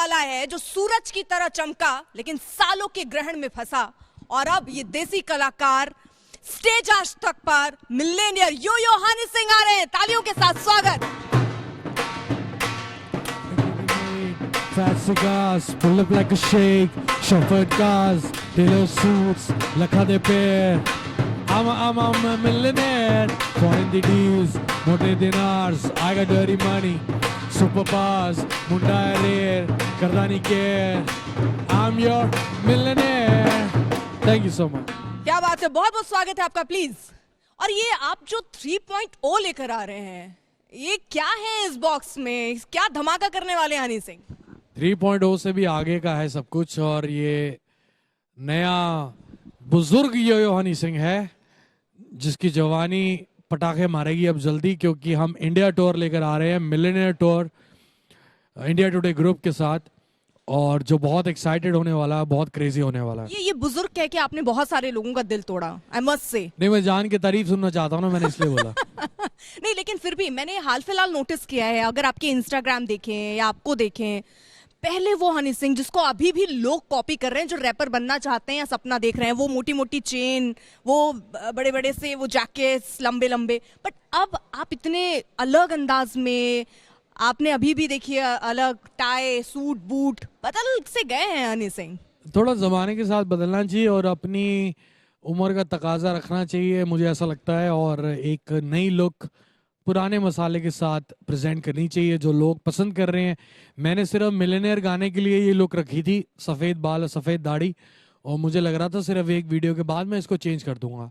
वाला है जो सूरज की तरह चमका लेकिन सालों के ग्रहण में फंसा, और अब ये देसी कलाकार स्टेज आज तक पर मिलेनियर यो यो हनी सिंह आ रहे हैं। तालियों के साथ स्वागत। Fat cigars, pull up like a shake, chauffeured cars, tailor suits, lakha de pair. I'm a millionaire, foreign the deals, mote dinars, I got dirty money, superpowers, munda rare, kardani care. I'm your millionaire. Thank you so much. क्या बात है, बहुत बहुत स्वागत है आपका please. और ये आप जो 3.0 लेकर आ रहे हैं, ये क्या है इस बॉक्स में, क्या धमाका करने वाले हैं हनी सिंह? 3.0 से भी आगे का है सब कुछ, और ये नया बुजुर्ग यो हनी सिंह है जिसकी जवानी पटाखे मारेगी अब जल्दी, क्योंकि हम इंडिया टूर लेकर आ रहे हैं, millionaire tour India today group के साथ, और जो बहुत एक्साइटेड होने वाला है, बहुत क्रेजी होने वाला है। ये बुजुर्ग कह के आपने बहुत सारे लोगों का दिल तोड़ा, आई मस्ट से। नहीं, मैं जान के तारीफ सुनना चाहता हूँ ना, मैंने इसलिए बोला। नहीं, लेकिन फिर भी मैंने हाल फिलहाल नोटिस किया है, अगर आपके इंस्टाग्राम देखें या आपको देखें, पहले वो हनी सिंह जिसको अभी भी लोग कॉपी कर रहे हैं, जो रैपर बनना चाहते हैं या सपना देख रहे हैं, वो मोटी मोटी चेन, वो बड़े बड़े से वो जैकेट्स लंबे लंबे, बट अब आप इतने अलग अंदाज में, आपने अभी भी देखिए अलग टाई सूट बूट बदल से गए हैं हनी सिंह। थोड़ा जमाने के साथ बदलना चाहिए और अपनी उम्र का तकाजा रखना चाहिए, मुझे ऐसा लगता है, और एक नई लुक पुराने मसाले के साथ प्रेजेंट करनी चाहिए जो लोग पसंद कर रहे हैं। मैंने सिर्फ मिलियनेयर गाने के लिए ये लुक रखी थी, सफ़ेद बाल और सफ़ेद दाढ़ी, और मुझे लग रहा था सिर्फ एक वीडियो के बाद मैं इसको चेंज कर दूंगा,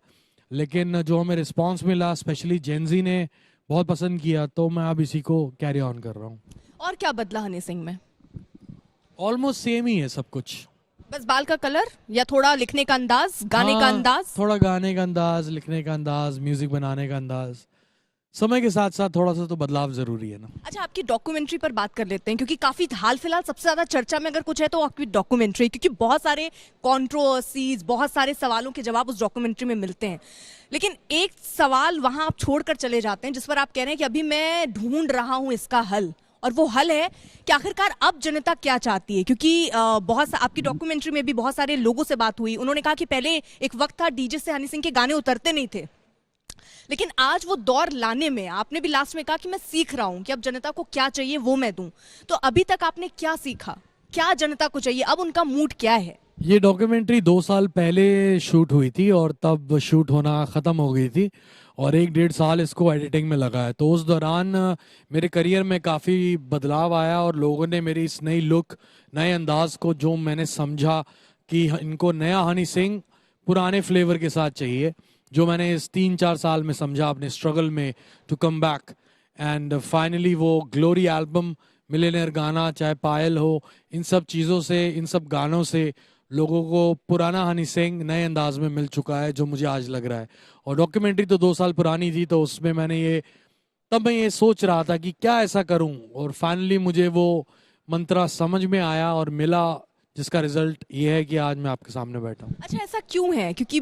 लेकिन जो हमें रिस्पांस मिला, स्पेशली जेनजी ने बहुत पसंद किया, तो मैं अब इसी को कैरी ऑन कर रहा हूँ। और क्या बदला हनी सिंह में? ऑलमोस्ट सेम ही है सब कुछ, बस बाल का कलर या थोड़ा लिखने का अंदाज, गाने का अंदाज, थोड़ा गाने का अंदाज, लिखने का अंदाज, म्यूजिक बनाने का अंदाज, समय के साथ साथ थोड़ा सा तो बदलाव जरूरी है ना। अच्छा, आपकी डॉक्यूमेंट्री पर बात कर लेते हैं, क्योंकि काफी हाल फिलहाल सबसे ज्यादा चर्चा में अगर कुछ है तो आपकी डॉक्यूमेंट्री, क्योंकि बहुत सारे कंट्रोवर्सीज, बहुत सारे सवालों के जवाब उस डॉक्यूमेंट्री में मिलते हैं, लेकिन एक सवाल वहां आप छोड़कर चले जाते हैं जिस पर आप कह रहे हैं कि अभी मैं ढूंढ रहा हूं इसका हल, और वो हल है कि आखिरकार अब जनता क्या चाहती है। क्योंकि आपकी डॉक्यूमेंट्री में भी बहुत सारे लोगों से बात हुई, उन्होंने कहा कि पहले एक वक्त था डीजे से हनी सिंह के गाने उतरते नहीं थे, लेकिन आज वो दौर लाने में, आपने भी लास्ट में कहा कि मैं सीख रहा हूं कि अब जनता को क्या चाहिए वो मैं दूं, तो अभी तक आपने क्या सीखा, क्या जनता को चाहिए, अब उनका मूड क्या है? ये डॉक्यूमेंट्री 2 साल पहले शूट हुई थी और तब शूट होना ख़त्म हो गई थी, और 1-1.5 साल इसको एडिटिंग में लगा है, तो उस दौरान मेरे करियर में काफ़ी बदलाव आया, और लोगों ने मेरी इस नई लुक, नए अंदाज को, जो मैंने समझा कि इनको नया हनी सिंह पुराने फ्लेवर के साथ चाहिए, जो मैंने इस 3-4 साल में समझा अपने स्ट्रगल में, to come back, and finally वो ग्लोरी एल्बम, मिलियनेयर गाना, चाहे पायल हो, इन सब चीज़ों से, इन सब गानों से लोगों को पुराना हनी सिंह नए अंदाज में मिल चुका है, जो मुझे आज लग रहा है। और डॉक्यूमेंट्री तो 2 साल पुरानी थी, तो उसमें तब मैं ये सोच रहा था कि क्या ऐसा करूं, और फाइनली मुझे वो मंत्रा समझ में आया और मिला, जिसका रिजल्ट ये है कि आज मैं आपके सामने बैठा हूँ। अच्छा, ऐसा क्यों है? क्योंकि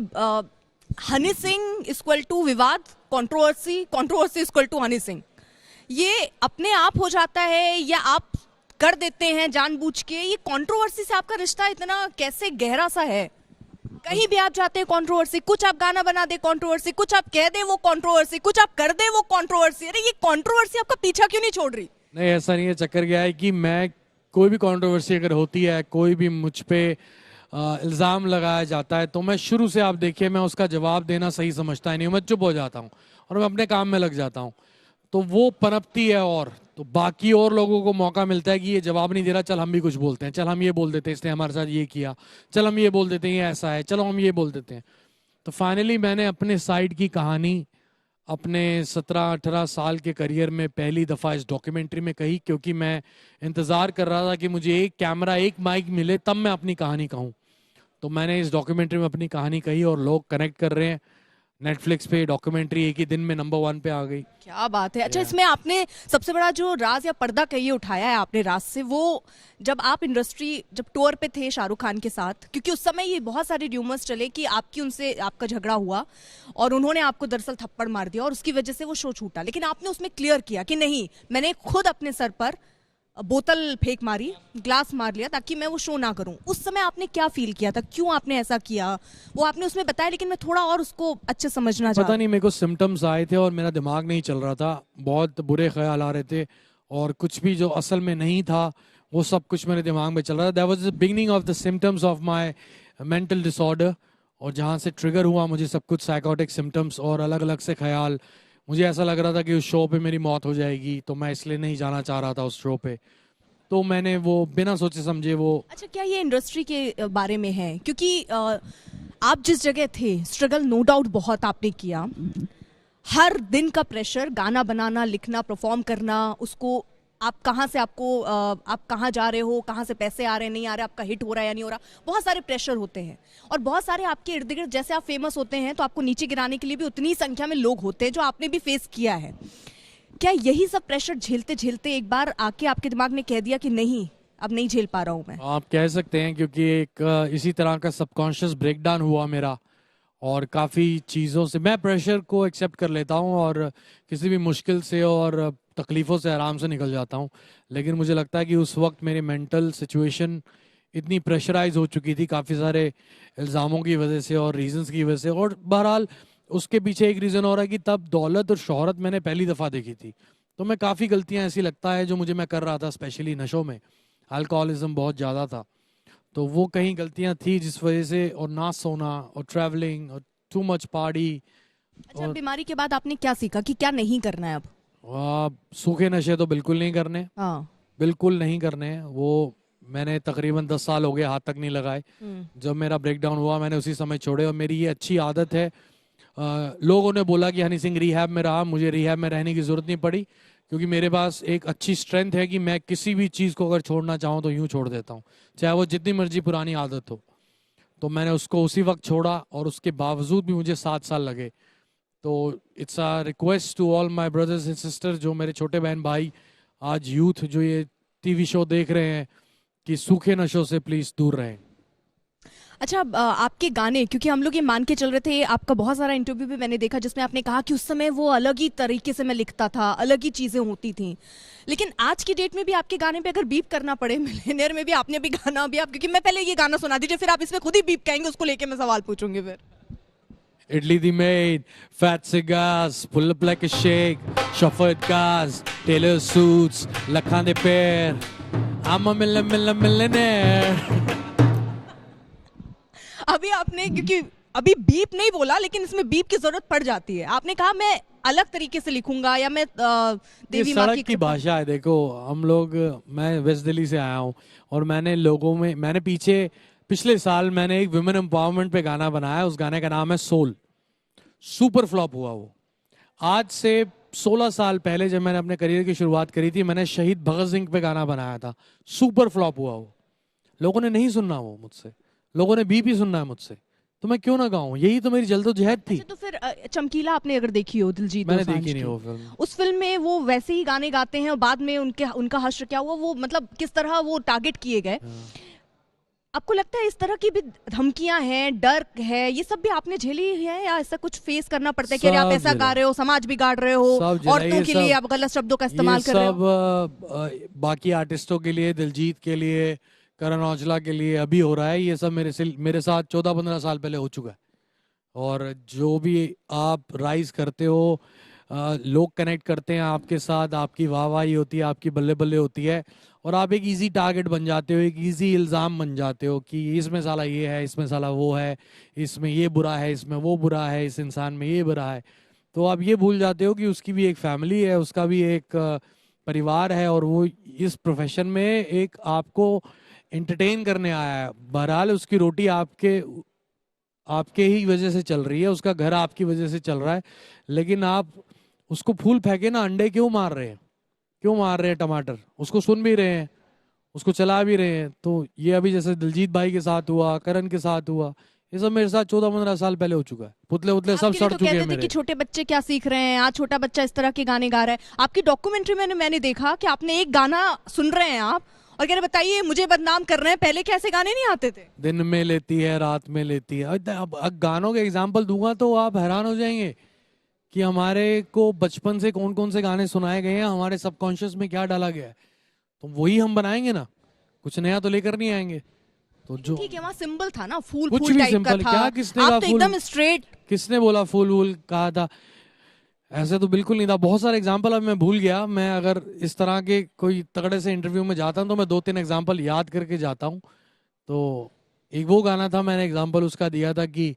हनी सिंह इक्वल टू विवाद, controversy equal to Honey Singh, ये अपने आप हो जाता है या आप कर देते हैं जानबूझ के? ये कंट्रोवर्सी से आपका रिश्ता इतना कैसे गहरा सा है? कहीं भी आप जाते हैं कंट्रोवर्सी, कुछ आप गाना बना दे कंट्रोवर्सी, कुछ आप कह दे वो कंट्रोवर्सी, कुछ आप कर दे वो कंट्रोवर्सी। अरे ये कंट्रोवर्सी आपका पीछा क्यों नहीं छोड़ रही? नहीं, ऐसा नहीं है, चक्कर क्या है कि मैं, कोई भी कंट्रोवर्सी अगर होती है, कोई भी मुझ पे इल्ज़ाम लगाया जाता है, तो मैं शुरू से, आप देखिए, मैं उसका जवाब देना सही समझता ही नहीं, मैं चुप हो जाता हूँ और मैं अपने काम में लग जाता हूँ, तो वो पनपती है, और तो बाकी और लोगों को मौका मिलता है कि ये जवाब नहीं दे रहा, चल हम भी कुछ बोलते हैं, चल हम ये बोल देते हैं, इसने हमारे साथ ये किया, चल हम ये बोल देते हैं, ये ऐसा है, चलो हम ये बोल देते हैं। तो फाइनली मैंने अपने साइड की कहानी अपने 17-18 साल के करियर में पहली दफ़ा इस डॉक्यूमेंट्री में कही, क्योंकि मैं इंतज़ार कर रहा था कि मुझे एक कैमरा, एक माइक मिले, तब मैं अपनी कहानी कहूँ। तो मैंने इस डॉक्यूमेंट्री में अपनी कहानी कही, और लोग कनेक्ट कर रहे हैं। नेटफ्लिक्स पे डॉक्यूमेंट्री एक ही दिन में नंबर 1 पे आ गई। क्या बात है। अच्छा, इसमें आपने सबसे बड़ा जो राज या पर्दा कहिए उठाया है आपने राज से, वो जब आप जब टूर पे थे शाहरुख खान के साथ, क्योंकि उस समय ये बहुत सारे र्यूमर्स चले कि आपका झगड़ा हुआ और उन्होंने आपको दरअसल थप्पड़ मार दिया और उसकी वजह से वो शो छूटा, लेकिन आपने उसमें क्लियर किया कि नहीं, मैंने खुद अपने सर पर बोतल फेंक मारी, ग्लास मार लिया ताकि मैं वो शो ना करूं, उस समय आपने क्या फील किया था, क्यों आपने ऐसा किया? वो आपने उसमें बताया, लेकिन मैं थोड़ा और उसको अच्छे समझना पता चाहती नहीं, मेरे को सिम्टम्स आए थे और मेरा दिमाग नहीं चल रहा था, बहुत बुरे ख्याल आ रहे थे और कुछ भी जो असल में नहीं था वो सब कुछ मेरे दिमाग में चल रहा था। That was the beginning of the symptoms of my mental disorder, और जहाँ से ट्रिगर हुआ मुझे सब कुछ साइकोटिक सिम्टम्स और अलग अलग से ख्याल। मुझे ऐसा लग रहा था कि उस शो पे मेरी मौत हो जाएगी, तो मैं इसलिए नहीं जाना चाह रहा था उस शो पे। तो मैंने वो बिना सोचे समझे वो। अच्छा, क्या ये इंडस्ट्री के बारे में है? क्योंकि आप जिस जगह थे, स्ट्रगल नो डाउट बहुत आपने किया, हर दिन का प्रेशर, गाना बनाना, लिखना, परफॉर्म करना, उसको आप कहाँ से, आप कहाँ जा रहे हो, कहाँ से पैसे आ रहे हैं, नहीं आ रहे, आपका हिट हो रहा है या नहीं हो रहा, बहुत सारे प्रेशर होते हैं। और बहुत सारे आपके इर्द गिर्द, जैसे आप फेमस होते हैं तो आपको नीचे गिराने के लिए भी उतनी संख्या में लोग होते हैं, जो आपने भी फेस किया है। क्या यही सब प्रेशर झेलते झेलते एक बार आके आपके दिमाग ने कह दिया कि नहीं, अब नहीं झेल पा रहा हूं मैं? आप कह सकते हैं, क्योंकि एक इसी तरह का सबकॉन्शियस ब्रेकडाउन हुआ मेरा, और काफ़ी चीज़ों से मैं प्रेशर को एक्सेप्ट कर लेता हूँ और किसी भी मुश्किल से और तकलीफ़ों से आराम से निकल जाता हूँ। लेकिन मुझे लगता है कि उस वक्त मेरी मेंटल सिचुएशन इतनी प्रेशराइज हो चुकी थी काफ़ी सारे इल्ज़ामों की वजह से और रीजंस की वजह से, और बहरहाल उसके पीछे एक रीज़न और है कि तब दौलत और शोहरत मैंने पहली दफ़ा देखी थी। तो मैं काफ़ी गलतियाँ ऐसी लगता है जो मैं कर रहा था, स्पेशली नशों में अल्कोहलिज्म बहुत ज़्यादा था, तो वो कहीं गलतियां थी जिस वजह से, और ना सोना और ट्रैवलिंग और टू मच पार्टी। अच्छा, और बीमारी के बाद आपने क्या सीखा कि क्या नहीं करना है अब? सूखे नशे तो बिल्कुल नहीं करने, हाँ। बिल्कुल नहीं करने हैं वो। मैंने तकरीबन 10 साल हो गए हाथ तक नहीं लगाए। जब मेरा ब्रेकडाउन हुआ मैंने उसी समय छोड़े, और मेरी ये अच्छी आदत है। लोगों ने बोला कि हनी सिंह रिहैब में रहा, मुझे रिहैब में रहने की जरूरत नहीं पड़ी, क्योंकि मेरे पास एक अच्छी स्ट्रेंथ है कि मैं किसी भी चीज़ को अगर छोड़ना चाहूँ तो यूं छोड़ देता हूँ, चाहे वो जितनी मर्जी पुरानी आदत हो। तो मैंने उसको उसी वक्त छोड़ा, और उसके बावजूद भी मुझे 7 साल लगे। तो it's a request to all my brothers and sisters, जो मेरे छोटे बहन भाई, आज यूथ जो ये टीवी शो देख रहे हैं, कि सूखे नशों से प्लीज दूर रहें। अच्छा, आपके गाने, क्योंकि हम लोग ये मान के चल रहे थे, आपका बहुत सारा इंटरव्यू भी मैंने देखा जिसमें आपने कहा कि उस समय वो अलग ही तरीके से मैं लिखता था, अलग ही चीजें होती थी। लेकिन आज की डेट में भी आपके गाने पे अगर बीप करना पड़े, मिलियनेयर में भी आपने भी गाना भी, आप, क्योंकि मैं पहले ये गाना सुना दीजिए, फिर आप इसमें खुद ही बीप कहेंगे, उसको लेके मैं सवाल पूछूंगी फिर। Italy the maid, fat cigars, pull up like a shake, chauffeured cars, tailor suits, lakhan de pair. I'm a millionaire. अभी आपने, क्योंकि अभी बीप नहीं बोला, लेकिन इसमें बीप की जरूरत पड़ जाती है। आपने कहा मैं अलग तरीके से लिखूंगा, या मैं ये देवी माँ सड़क की भाषा है। देखो हम लोग, मैं वेस्ट दिल्ली से आया हूँ, और मैंने पिछले साल मैंने एक वुमेन एम्पावरमेंट पे गाना बनाया। उस गाने का नाम है सोल। सुपर फ्लॉप हुआ वो। आज से 16 साल पहले जब मैंने अपने करियर की शुरुआत करी थी, मैंने शहीद भगत सिंह पे गाना बनाया था। सुपर फ्लॉप हुआ वो। लोगों ने नहीं सुनना वो मुझसे, लोगों ने बीप ही सुनना है मुझसे, तो मैं क्यों ना गाऊं? यही तो मेरी जल्दोजहद थी। अच्छा, तो फिर चमकीला आपने अगर देखी हो, दिलजीत मैंने दोसांझ देखी नहीं की, वो फिल्म। उस फिल्म में वो वैसे ही गाने गाते हैं और बाद में उनका हश्र क्या हुआ, वो मतलब किस तरह वो टारगेट किए गए। आपको लगता है इस तरह की भी धमकियां हैं, डर है, ये सब भी आपने झेली है, या ऐसा कुछ फेस करना पड़ता है कि अरे आप सब ऐसा गा झेला, रहे हो, समाज बिगाड़ रहे हो, सब झेला। औरतों ये के लिए सब आप गलत शब्दों का ये इस्तेमाल कर रहे सब हो? बाकी आर्टिस्टों के लिए, दिलजीत के लिए, करण औजला के लिए अभी हो रहा है। ये सब मेरे साथ 14-15 साल पहले हो चुका है। और जो भी आप राइज करते हो, लोग कनेक्ट करते हैं आपके साथ, आपकी वाहवाही होती है, आपकी बल्ले बल्ले होती है, और आप एक इजी टारगेट बन जाते हो, एक इजी इल्ज़ाम बन जाते हो कि इसमें साला ये है, इसमें साला वो है, इसमें ये बुरा है, इसमें वो बुरा है, इस इंसान में ये बुरा है। तो आप ये भूल जाते हो कि उसकी भी एक फैमिली है, उसका भी एक परिवार है, और वो इस प्रोफेशन में एक आपको एंटरटेन करने आया है। बहरहाल उसकी रोटी आपके आपके ही वजह से चल रही है, उसका घर आपकी वजह से चल रहा है, लेकिन आप उसको फूल फेंके ना, अंडे क्यों मार रहे हैं? क्यों मार रहे हैं टमाटर? उसको सुन भी रहे हैं, उसको चला भी रहे हैं। तो ये अभी जैसे दिलजीत भाई के साथ हुआ, करण के साथ हुआ, ये सब मेरे साथ 14-15 साल पहले हो चुका है। पुतले उतले सब आपके लिए सड़ तो चुके हैं कहते थे कि मेरे। छोटे बच्चे क्या सीख रहे हैं, आज छोटा बच्चा इस तरह के गाने गा रहा है। आपकी डॉक्यूमेंट्री में मैंने देखा कि आपने एक गाना सुन रहे हैं आप, और कह रहे बताइए मुझे बदनाम कर रहे हैं, पहले क्या ऐसे गाने नहीं आते थे? दिन में लेती है, रात में लेती है। अब गानों के एग्जाम्पल दूंगा तो आप हैरान हो जाएंगे कि हमारे को बचपन से कौन कौन से गाने सुनाए गए हैं, हमारे सबकॉन्शियस में क्या डाला गया है। तो वही हम बनाएंगे ना, कुछ नया तो लेकर नहीं आएंगे। तो जो ठीक है, वहाँ सिंबल था ना, फूल कुछ फूल भी टाइप का सिंपल, था। क्या किसने आप कहा तो फूल, एकदम स्ट्रेट। किसने बोला फूल वूल कहा था? ऐसे तो बिल्कुल नहीं था। बहुत सारे एग्जाम्पल अब मैं भूल गया। मैं अगर इस तरह के कोई तगड़े से इंटरव्यू में जाता हूँ तो मैं 2-3 एग्जाम्पल याद करके जाता हूँ। तो एक वो गाना था, मैंने एग्जाम्पल उसका दिया था कि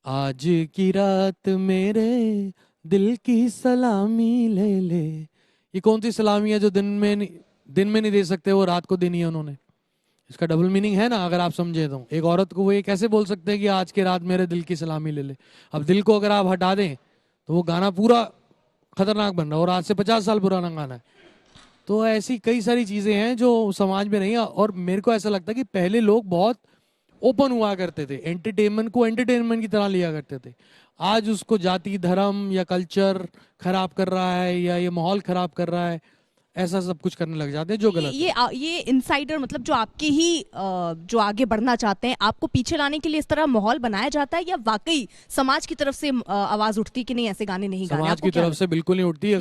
आज की रात मेरे दिल की सलामी ले ले। ये कौन सी सलामी है जो दिन में नहीं दे सकते, वो रात को देनी है उन्होंने। इसका डबल मीनिंग है ना, अगर आप समझे तो। एक औरत को वो ये कैसे बोल सकते हैं कि आज की रात मेरे दिल की सलामी ले ले? अब दिल को अगर आप हटा दें तो वो गाना पूरा खतरनाक बन रहा है, और आज से 50 साल पुराना गाना है। तो ऐसी कई सारी चीजें हैं जो समाज में नहीं है। और मेरे को ऐसा लगता है कि पहले लोग बहुत ओपन हुआ करते थे, एंटरटेनमेंट को एंटरटेनमेंट की तरह लिया करते थे। आज उसको जाति धर्म या कल्चर खराब कर रहा है, या ये माहौल खराब कर रहा है, ऐसा सब कुछ करने लग जाते हैं जो गलत है। ये इनसाइडर मतलब जो आपके ही जो आगे बढ़ना चाहते हैं, आपको पीछे लाने के लिए इस तरह माहौल बनाया जाता है, या वाकई समाज की तरफ से आवाज उठती है कि नहीं ऐसे गाने नहीं गाने? समाज आपको की क्या तरफ से बिल्कुल नहीं उठती।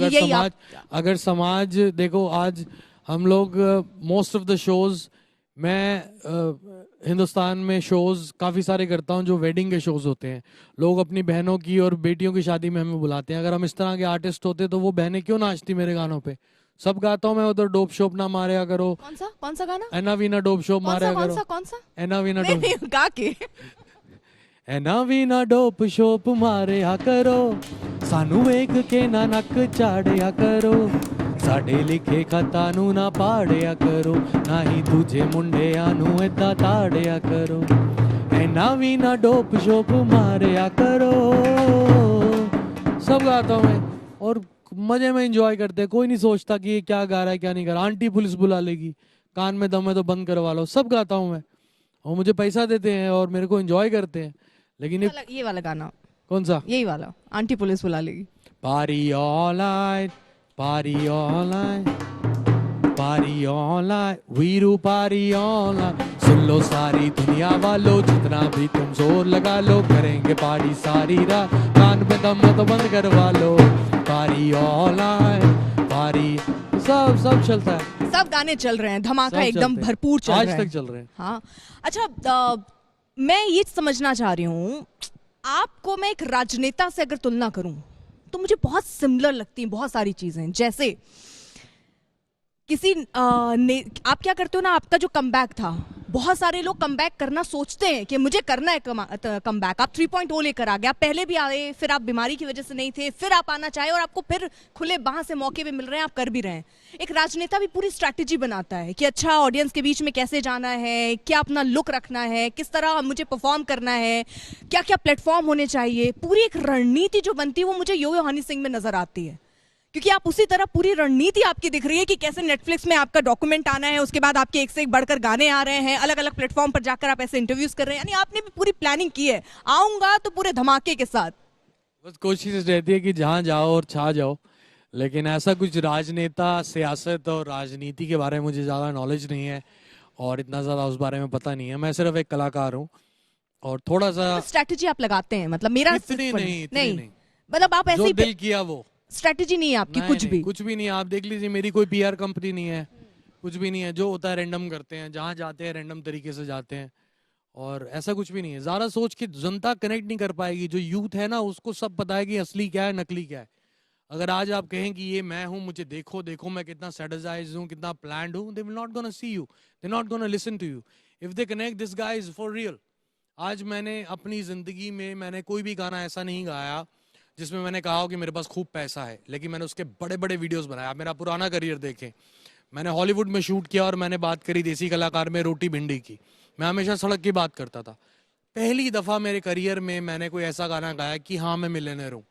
अगर समाज देखो, आज हम लोग मोस्ट ऑफ द शोज, मैं हिंदुस्तान में शोज काफी सारे करता हूँ जो वेडिंग के शोज होते हैं। लोग अपनी बहनों की और बेटियों की शादी में हमें बुलाते हैं। अगर हम इस तरह के आर्टिस्ट होते तो वो बहनें क्यों नाचती मेरे गानों पे? सब गाता हूँ मैं उधर, डोप शोप ना मारे करो। कौन सा गाना? एना वीना डोप शोप मारे करो। कौन सा? एना वीना नहीं, डोप नहीं, गा के। एना वीना डोप शोप मारे करो, सानू वेख के ना नक चाड़िया करो, साडे लिखे खता नू ना पाड़िया करो, ना ही दूजे मुंडिया नू इदा ताड़िया करो। एना वीना डोप शोप मारिया करो। सब गाता हूँ मैं, और मजे में एंजॉय करते हैं। कोई नहीं सोचता कि ये क्या गा रहा है क्या नहीं गा रहा। आंटी पुलिस बुला लेगी, कान में दम है तो बंद करवा लो। सब गाता हूँ मैं, और मुझे पैसा देते हैं और मेरे को एंजॉय करते हैं। लेकिन ये वाला गाना कौन सा? यही वाला, आंटी पुलिस बुला लेगी। पारी ऑनलाइन, पारी ऑनलाइन, पारी ऑनलाइन, वीरू पारी ऑनलाइन। सुन लो सारी दुनिया वालों, जितना भी तुम जोर लगा लो, करेंगे पार्टी सारी रात, कान में दम है तो बंद करवा लो। पारी ऑनलाइन, पारी, सब चलता है। सब गाने चल रहे हैं, धमाका सब एकदम चलते हैं। भरपूर चल रहा है। आज तक चल रहे हैं। हाँ, अच्छा, मैं ये समझना चाह रही हूँ, आपको मैं एक राजनेता से अगर तुलना करूं तो मुझे बहुत सिमिलर लगती हैं बहुत सारी चीजें। जैसे आप क्या करते हो ना, आपका जो कमबैक था, बहुत सारे लोग कमबैक करना सोचते हैं कि मुझे करना है कमबैक। आप 3.0 लेकर आ गए, आप पहले भी आए, फिर आप बीमारी की वजह से नहीं थे, फिर आप आना चाहे और आपको फिर खुले बाह से मौके भी मिल रहे हैं, आप कर भी रहे हैं। एक राजनेता भी पूरी स्ट्रैटेजी बनाता है कि अच्छा ऑडियंस के बीच में कैसे जाना है, क्या अपना लुक रखना है, किस तरह मुझे परफॉर्म करना है, क्या क्या प्लेटफॉर्म होने चाहिए। पूरी एक रणनीति जो बनती है वो मुझे यो हनी सिंह में नजर आती है, क्योंकि आप उसी तरह पूरी रणनीति आपकी दिख रही है कि कैसे नेटफ्लिक्स में आपका डॉक्यूमेंट आना है, उसके बाद आपके एक से एक बढ़कर गाने आ रहे हैं, अलग अलग प्लेटफॉर्म पर जाकर आप ऐसे इंटरव्यूज कर रहे हैं। यानी आपने भी पूरी प्लानिंग की है, आऊंगा तो पूरे धमाके के साथ। बस कोशिश रहती है कि जहां जाओ और छा जाओ। लेकिन ऐसा कुछ राजनेता, सियासत और राजनीति के बारे में मुझे ज़्यादा नॉलेज नहीं है, और इतना ज़्यादा उस बारे में पता नहीं है। मैं सिर्फ एक कलाकार हूँ, और थोड़ा सा स्ट्रैटेजी आप लगाते हैं, मतलब मेरा इतनी नहीं, मतलब आप ऐसे जो ही दिल किया वो। स्ट्रैटेजी नहीं है आपकी? कुछ भी नहीं। आप देख लीजिए, मेरी कोई पीआर कंपनी नहीं है, कुछ भी नहीं है। जो होता है रैंडम करते हैं, जहां जाते हैं रैंडम तरीके से जाते हैं, और ऐसा कुछ भी नहीं है। ज़्यादा सोच के जनता कनेक्ट नहीं कर पाएगी। जो यूथ है ना, उसको सब पता है कि असली क्या है, नकली क्या है। अगर आज आप कहें कि ये मैं हूं, मुझे देखो देखो मैं कितना स्ट्रेटेजाइज हूं, कितना प्लान्ड हूं, they will not gonna see you, they not gonna listen to you. If they connect, this guy is for real. आज मैंने अपनी जिंदगी में मैंने कोई भी गाना ऐसा नहीं गाया जिसमें मैंने कहा हो कि मेरे पास खूब पैसा है, लेकिन मैंने उसके बड़े बड़े वीडियोस बनाए। आप मेरा पुराना करियर देखें, मैंने हॉलीवुड में शूट किया, और मैंने बात करी देसी कलाकार में रोटी भिंडी की। मैं हमेशा सड़क की बात करता था। पहली दफा मेरे करियर में मैंने कोई ऐसा गाना गाया कि हाँ मैं मिलियनेयर हूँ।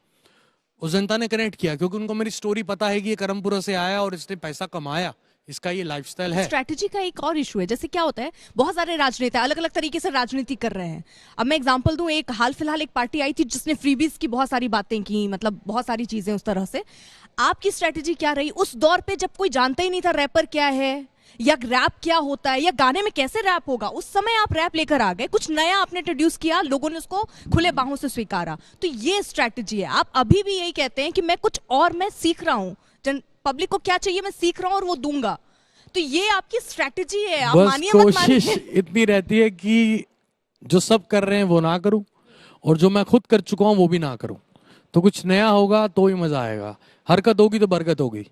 उस जनता ने कनेक्ट किया, क्योंकि उनको मेरी स्टोरी पता है कि ये करमपुरा से आया और इसने पैसा कमाया, इसका ये लाइफस्टाइल है। स्ट्रैटेजी का एक और इशू है, जैसे क्या होता है, बहुत सारे राजनेता अलग अलग तरीके से राजनीति कर रहे हैं। अब मैं एग्जांपल दूं, एक हाल फिलहाल एक पार्टी आई थी जिसने फ्रीबीज की बहुत सारी बातें की, मतलब बहुत सारी चीजें उस तरह से। आपकी स्ट्रैटेजी क्या रही उस दौर पे, जब कोई जानता ही नहीं था रैपर क्या है, या रैप क्या होता है, या गाने में कैसे रैप होगा? उस समय आप रैप लेकर आ गए, कुछ नया आपने इंट्रोड्यूस किया, लोगों ने उसको खुले बाहों से स्वीकारा। तो ये स्ट्रैटेजी है। आप अभी भी यही कहते हैं कि मैं कुछ और मैं सीख रहा हूं, पब्लिक को क्या चाहिए मैं सीख रहा हूं और वो दूंगा। तो ये आपकी स्ट्रेटेजी है, आप बस मानिए मत कोशिश मानिए। इतनी रहती है कि जो सब कर रहे हैं वो ना करूं, और जो मैं खुद कर चुका हूं वो भी ना करूं। तो कुछ नया होगा तो ही मजा आएगा, हरकत होगी तो बरकत होगी,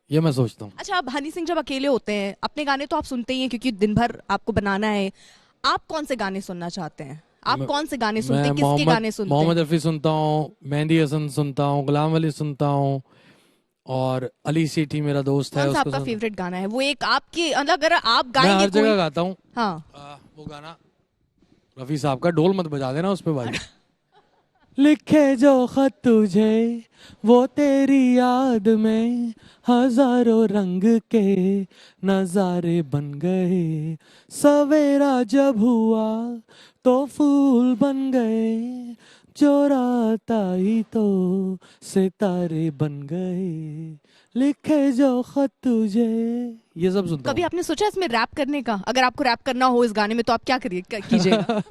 ये मैं सोचता हूँ। अच्छा, अब हनी सिंह जब अकेले होते हैं, अपने गाने तो आप सुनते ही हैं क्योंकि दिन भर आपको बनाना है। आप कौन से गाने सुनना चाहते हैं? आप मैं कौन से गाने सुनते मैं हैं, किसके मोहम्मद गाने सुनते हैं? मोहम्मद रफ़ी सुनता हूँ, मेहंदी हसन सुनता हूँ, गुलाम अली सुनता हूँ, और अली सीठी मेरा दोस्त है कौन सा उसको आपका सुनता हूँ। फेवरेट गाना है? वो एक आपकी, मतलब अगर आप मैं गाएंगे हर कोई। जगह गाता हूँ। हाँ। वो गाना रफ़ी साहब का, ढोल मत बजा देना उस पे भाई। लिखे जो खत तुझे वो तेरी याद में हजारों रंग के नजारे बन गए, सवेरा जब हुआ तो फूल बन गए, जो रात आई तो सितारे बन गए, लिखे जो खत तुझे, ये सब सुनता कभी हूँ। आपने सोचा इसमें रैप करने का? अगर आपको रैप करना हो इस गाने में तो आप क्या करिए कीजिएगा?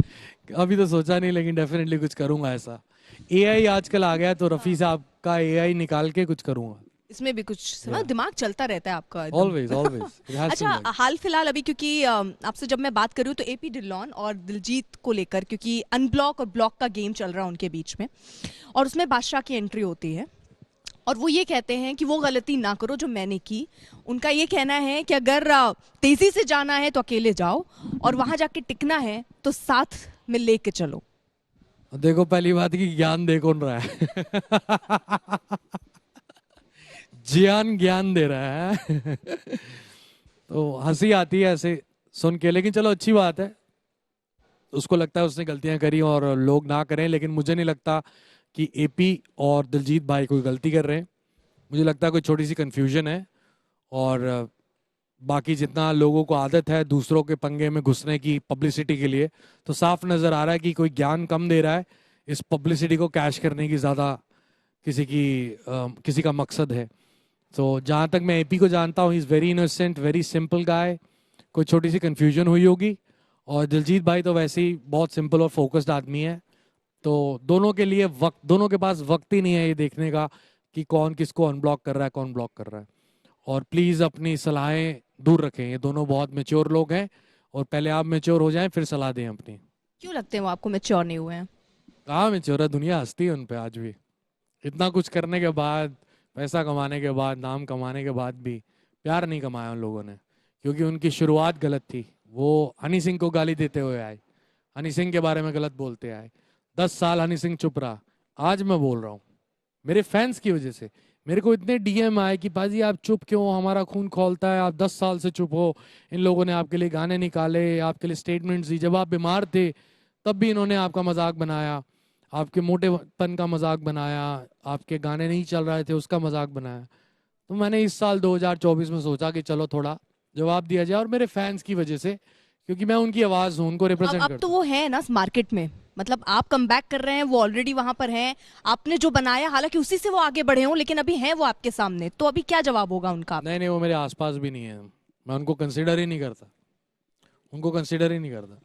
अभी तो सोचा नहीं, लेकिन डेफिनेटली कुछ करूंगा ऐसा। एआई आजकल आ गया है, तो रफी साहब का एआई निकाल के कुछ करूंगा। इसमें भी कुछ या दिमाग चलता रहता है आपका एकदम। Always always it has to अच्छा, लाइक। हाल फिलहाल अभी क्योंकि आपसे जब मैं बात कर रही हूँ तो एपी ढिल्लोन और दिलजीत को लेकर, क्योंकि अनब्लॉक और ब्लॉक का गेम चल रहा है उनके बीच में, और उसमें बादशाह की एंट्री होती है और वो ये कहते हैं कि वो गलती ना करो जो मैंने की। उनका ये कहना है कि अगर तेजी से जाना है तो अकेले जाओ, और वहां जाके टिकना है तो साथ में लेके चलो। देखो, पहली बात की ज्ञान दे कौन रहा है? जियान ज्ञान दे रहा है। तो हंसी आती है ऐसे सुन के, लेकिन चलो अच्छी बात है। उसको लगता है उसने गलतियां करी और लोग ना करें, लेकिन मुझे नहीं लगता कि एपी और दिलजीत भाई कोई गलती कर रहे हैं। मुझे लगता है कोई छोटी सी कंफ्यूजन है, और बाकी जितना लोगों को आदत है दूसरों के पंगे में घुसने की पब्लिसिटी के लिए, तो साफ नजर आ रहा है कि कोई ज्ञान कम दे रहा है, इस पब्लिसिटी को कैश करने की ज्यादा किसी का मकसद है। तो जहाँ तक मैं एपी को जानता हूँ, he is very innocent, very simple guy. कोई छोटी सी कंफ्यूजन हुई होगी। और दिलजीत भाई तो वैसे ही बहुत सिंपल और फोकस्ड आदमी है। तो दोनों के लिए वक्त, दोनों के पास वक्त ही नहीं है ये देखने का कि कौन किसको अनब्लॉक कर रहा है, कौन ब्लॉक कर रहा है। और प्लीज़ अपनी सलाहें दूर रखें, ये दोनों बहुत मेच्योर लोग हैं, और पहले आप मेच्योर हो जाएं फिर सलाह दें अपनी। क्यों लगते हैं वो आपको मैच्योर नहीं हुए हैं? कहाँ मेच्योर है, दुनिया हंसती है उन पे आज भी। इतना कुछ करने के बाद, पैसा कमाने के बाद, नाम कमाने के बाद भी प्यार नहीं कमाया उन लोगों ने, क्योंकि उनकी शुरुआत गलत थी। वो हनी सिंह को गाली देते हुए आए, हनी सिंह के बारे में गलत बोलते आए। 10 साल हनी सिंह चुप रहा, आज मैं बोल रहा हूँ मेरे फैंस की वजह से। मेरे को इतने डीएम आए कि पाजी आप चुप क्यों, हमारा खून खौलता है, आप 10 साल से चुप हो। इन लोगों ने आपके लिए गाने निकाले, आपके लिए स्टेटमेंट्स दी, जब आप बीमार थे तब भी इन्होंने आपका मजाक बनाया, आपके मोटेपन का मजाक बनाया, आपके गाने नहीं चल रहे थे उसका मजाक बनाया। तो मैंने इस साल 2024 में सोचा कि चलो थोड़ा जवाब दिया जाए, और मेरे फैंस की वजह से, क्योंकि मैं उनकी आवाज़ हूँ, उनको रिप्रेजेंट अब तो करता हूँ। वो है ना मार्केट में, मतलब आप कम बैक कर रहे हैं, वो ऑलरेडी वहां पर हैं। आपने जो बनाया, हालांकि उसी से वो आगे बढ़े हों, लेकिन अभी हैं वो आपके सामने, तो अभी क्या जवाब होगा उनका? नहीं नहीं, वो मेरे आसपास भी नहीं है, मैं उनको कंसिडर ही नहीं करता, उनको कंसिडर ही नहीं करता।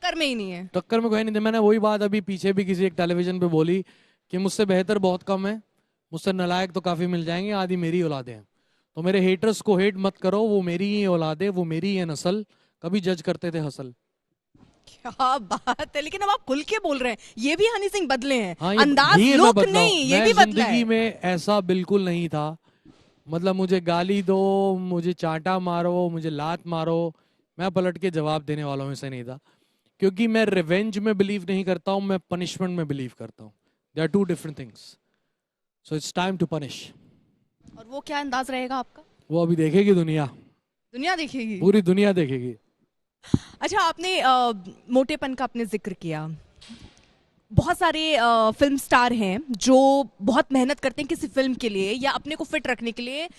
कर में ही नहीं है। टक्कर में कोई नहीं थे। मैंने वही बात अभी पीछे भी किसी एक टेलीविजन पे बोली कि मुझसे बेहतर बहुत कम है, मुझसे नालायक तो काफी मिल जाएंगे, आदि मेरी औलादे हैं। तो मेरे हेटर्स को हेट मत करो, वो मेरी ही औलादे, वो मेरी ही नस्ल, कभी जज करते थे हसल। क्या बात है, लेकिन अब आप खुल के बोल रहे हैं, ये भी हनी सिंह बदले हैं। हाँ, अंदाज ये मैं लुक बदला हूं, नहीं, ये मैं भी बदला जिंदगी है। में ऐसा बिल्कुल नहीं था। मतलब मुझे गाली दो, मुझे चांटा मारो, मुझे लात मारो, मैं पलट के जवाब देने वालों में से नहीं था। क्योंकि मैं रिवेंज में बिलीव नहीं करता हूँ, मैं पनिशमेंट में बिलीव करता हूँ। They are two different things. So it's time to punish. और वो क्या अंदाज रहेगा आपका? वो अभी देखेगी दुनिया, दुनिया देखेगी। पूरी दुनिया देखेगी। अच्छा, आपने मोटेपन का आपने जिक्र किया। बहुत सारे फिल्म स्टार हैं जो बहुत मेहनत करते हैं किसी फिल्म के लिए या अपने को फिट रखने के लिए।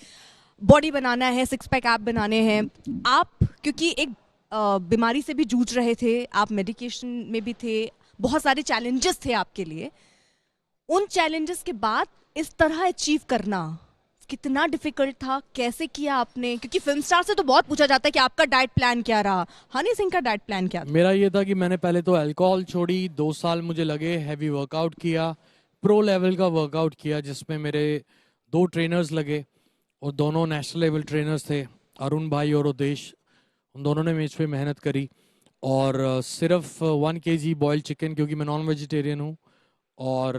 बॉडी बनाना है, सिक्स पैक ऐप बनाने हैं। आप क्योंकि एक बीमारी से भी जूझ रहे थे, आप मेडिकेशन में भी थे, बहुत सारे चैलेंजेस थे आपके लिए। उन चैलेंजेस के बाद इस तरह अचीव करना कितना डिफिकल्ट था? कैसे किया आपने? क्योंकि फिल्म स्टार से तो बहुत पूछा जाता है कि आपका डाइट प्लान क्या रहा। हनी सिंह का डाइट प्लान क्या था? मेरा ये था कि मैंने पहले तो अल्कोहल छोड़ी, 2 साल मुझे लगे, हैवी वर्कआउट किया, प्रो लेवल का वर्कआउट किया, जिसमें मेरे 2 ट्रेनर्स लगे, और दोनों नेशनल लेवल ट्रेनर्स थे। अरुण भाई और उदेश, उन दोनों ने मेज पे मेहनत करी। और सिर्फ 1 kg बॉइल्ड चिकन, क्योंकि मैं नॉन वेजिटेरियन हूँ, और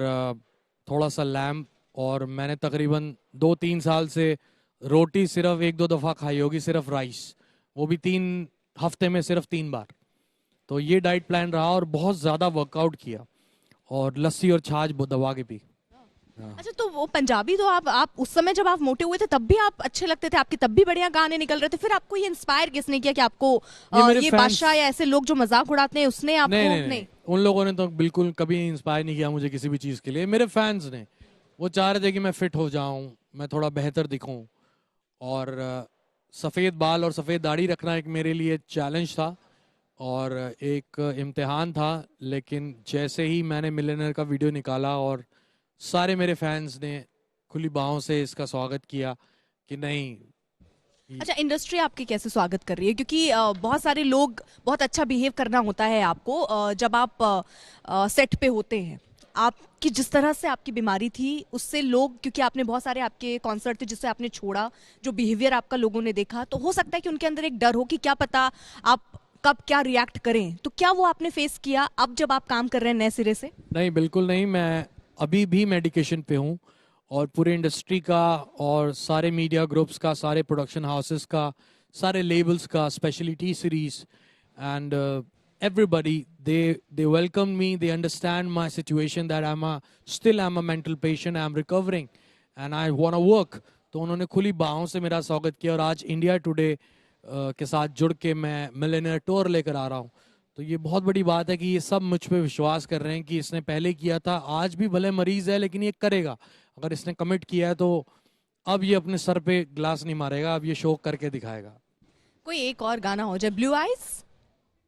थोड़ा सा लैम्प, और मैंने तकरीबन 2-3 साल से रोटी सिर्फ 1-2 दफ़ा खाई होगी, सिर्फ राइस, वो भी 3 हफ्ते में सिर्फ 3 बार। तो ये डाइट प्लान रहा, और बहुत ज़्यादा वर्कआउट किया, और लस्सी और छाछ दबा के पी। हाँ। अच्छा, तो वो पंजाबी तो आप उस समय जब आप मोटे हुए थे तब भी आप अच्छे लगते थे, आपके तब भी बढ़िया गाने निकल रहे थे, फिर आपको ये इंस्पायर किसने किया कि आपको ये मेरे ये फैंस, बादशाह या ऐसे लोग जो मजाक उड़ाते हैं उसने आपको? नहीं नहीं नहीं, उन लोगों ने तो बिल्कुल कभी इंस्पायर नहीं किया मुझे किसी भी चीज़ के लिए। मेरे फैंस ने, वो चाह रहे थे कि मैं फिट हो जाऊं, मैं थोड़ा बेहतर दिखूं, और सफ़ेद बाल और सफ़ेद दाढ़ी रखना एक मेरे लिए चैलेंज था और एक इम्तिहान था। लेकिन जैसे ही मैंने मिलियनेयर का वीडियो निकाला, और सारे मेरे फैंस ने खुली बाहों से इसका स्वागत किया कि नहीं। अच्छा, इंडस्ट्री आपकी कैसे स्वागत कर रही है? क्योंकि बहुत सारे लोग, बहुत अच्छा बिहेव करना होता है आपको जब आप सेट पे होते हैं। आपकी जिस तरह से आपकी बीमारी थी उससे लोग, क्योंकि आपने बहुत सारे आपके कॉन्सर्ट थे जिससे आपने छोड़ा, जो बिहेवियर आपका लोगों ने देखा, तो हो सकता है कि उनके अंदर एक डर हो कि क्या पता आप कब क्या रिएक्ट करें। तो क्या वो आपने फेस किया अब जब आप काम कर रहे हैं नए सिरे से? नहीं, बिल्कुल नहीं। मैं अभी भी मेडिकेशन पे हूँ, और पूरे इंडस्ट्री का, और सारे मीडिया ग्रुप्स का, सारे प्रोडक्शन हाउसेस का, सारे लेबल्स का, specially T series, and everybody, they welcome me, they understand my situation, that I'm a mental patient, I'm recovering and I want to work. तो उन्होंने खुली बाहों से मेरा स्वागत किया, और आज इंडिया टुडे के साथ जुड़ के मैं मिलियनेयर टूर लेकर आ रहा हूँ। तो ये बहुत बड़ी बात है कि ये सब मुझ पे विश्वास कर रहे हैं कि इसने पहले किया था, आज भी भले मरीज है लेकिन ये करेगा। अगर इसने कमिट किया है तो अब ये अपने सर पे ग्लास नहीं मारेगा, अब ये शो करके दिखाएगा। कोई एक और गाना हो जाए, blue eyes.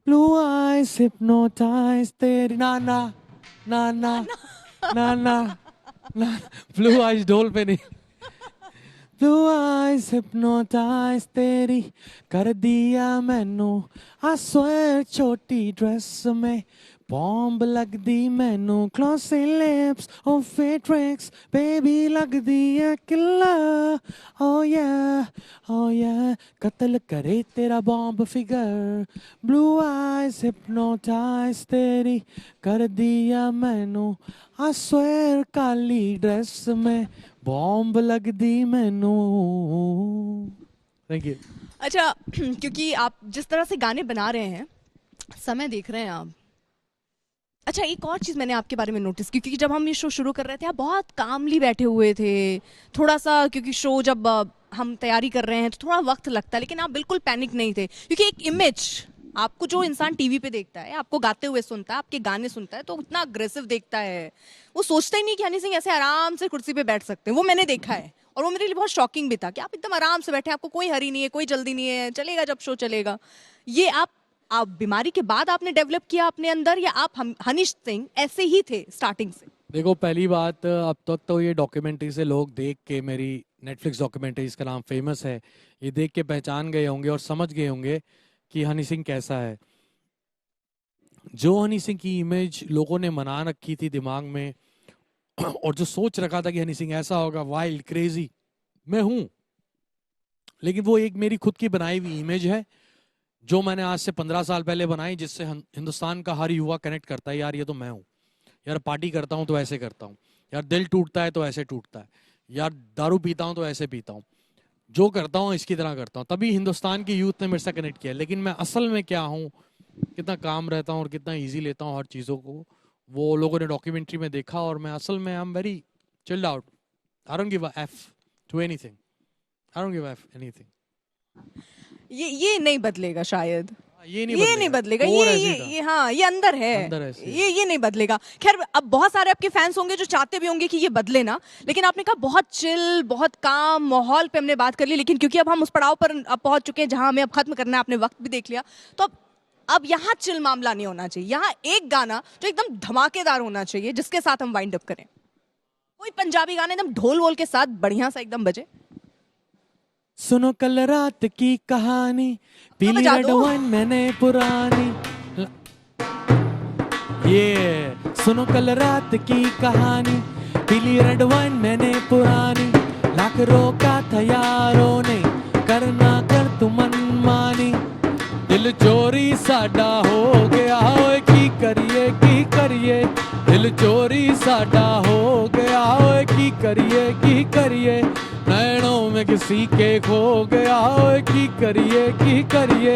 Blue eyes hypnotize तेरी ना ना ना ना ना ना ना। ब्लू आइज ढोल पे नहीं। Blue eyes hypnotize तेरी कर दिया मैनू, I swear छोटी ड्रेस में बॉम्ब लगदी मैनू, glossy lips और fit tricks, baby लगदी है किल्ला, oh yeah, कत्ल करे तेरा bomb figure. Blue eyes hypnotize तेरी कर दिया मैनू, I swear काली ड्रेस में बॉम्ब लगदी मैनू। Thank you. अच्छा, क्योंकि आप जिस तरह से गाने बना रहे हैं, समय देख रहे हैं आप। अच्छा, एक और चीज़ मैंने आपके बारे में नोटिस की, क्योंकि जब हम ये शो शुरू कर रहे थे आप बहुत कामली बैठे हुए थे, थोड़ा सा, क्योंकि शो जब हम तैयारी कर रहे हैं तो थोड़ा वक्त लगता है, लेकिन आप बिल्कुल पैनिक नहीं थे। क्योंकि एक इमेज, आपको जो इंसान टीवी पे देखता है, आपको गाते हुए सुनता है, आपके गाने सुनता है, तो इतना अग्रेसिव देखता है, वो सोचता ही नहीं कि हनी सिंह ऐसे आराम से कुर्सी पे बैठ सकते हैं। वो मैंने देखा है, और वो मेरे लिए बहुत शॉकिंग भी था कि आप एकदम आराम से बैठे, आपको कोई हरी नहीं है, कोई जल्दी नहीं है, चलेगा जब शो चलेगा। ये आप बीमारी के बाद आपने डेवलप किया अपने अंदर, या आप हनी सिंह ऐसे ही थे स्टार्टिंग से? देखो, पहली बात, अब तक तो ये डॉक्यूमेंट्री से लोग देख के, मेरी नेटफ्लिक्स डॉक्यूमेंट्री, इसका नाम फेमस है, ये देख के पहचान गए होंगे और समझ गए होंगे कि हनी सिंह कैसा है। जो हनी सिंह की इमेज लोगों ने बना रखी थी दिमाग में, और जो सोच रखा था कि हनी सिंह ऐसा होगा, वाइल्ड क्रेजी, मैं हूं। लेकिन वो एक मेरी खुद की बनाई हुई इमेज है, जो मैंने आज से 15 साल पहले बनाई, जिससे हिंदुस्तान का हर युवा कनेक्ट करता है, यार ये तो मैं हूँ, यार पार्टी करता हूँ तो ऐसे करता हूँ, यार दिल टूटता है तो ऐसे टूटता है, यार दारू पीता हूँ तो ऐसे पीता हूँ, जो करता हूँ इसकी तरह करता हूँ। तभी हिंदुस्तान की यूथ ने मेरे से कनेक्ट किया। लेकिन मैं असल में क्या हूँ, कितना काम रहता हूँ और कितना ईजी लेता हूँ हर चीज़ों को, वो लोगों ने डॉक्यूमेंट्री में देखा। और मैं असल में I am very chilled out, I don't give a F two anything, I don't give a F anything. ये नहीं बदलेगा शायद, ये नहीं बदलेगा, और ये हाँ, ये अंदर है, ये नहीं बदलेगा। खैर, अब बहुत सारे आपके फैंस होंगे जो चाहते भी होंगे कि ये बदले ना, लेकिन आपने कहा बहुत चिल, बहुत काम माहौल पे हमने बात कर ली। लेकिन क्योंकि अब हम उस पड़ाव पर अब पहुंच चुके हैं जहां हमें अब खत्म करना है, आपने वक्त भी देख लिया, तो अब यहाँ चिल मामला नहीं होना चाहिए। यहाँ एक गाना जो एकदम धमाकेदार होना चाहिए, जिसके साथ हम वाइंड अप करें। कोई पंजाबी गाना एकदम ढोल वोल के साथ बढ़िया सा एकदम बजे। सुनो कल रात की कहानी, पीली रेड वाइन मैंने पुरानी, ये सुनो कल रात की कहानी, पीली रेड वाइन मैंने पुरानी, लाख रोका था यारों ने, करना कर तू मनमानी दिल चोरी साडा हो गया ओए की करिए दिल चोरी साडा हो गया ओए की करिए नैनों में किसी के खो गया ओए की करिए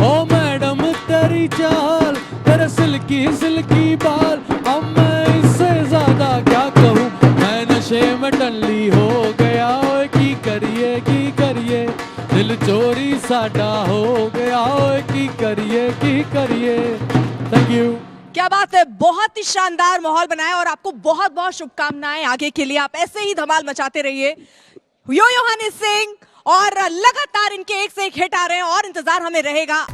ओ मैडम तेरी चाल तेरे सिल्की बाल अब मैं इससे ज्यादा क्या कहूँ मैं नशे में टल्ली हो गया ओए की करिए दिल चोरी साडा हो गया ओए की करिए थैंक यू। क्या बात है, बहुत ही शानदार माहौल बनाया और आपको बहुत बहुत शुभकामनाएं आगे के लिए। आप ऐसे ही धमाल मचाते रहिए। यो यो हनी सिंह और लगातार इनके एक से एक हिट आ रहे हैं और इंतजार हमें रहेगा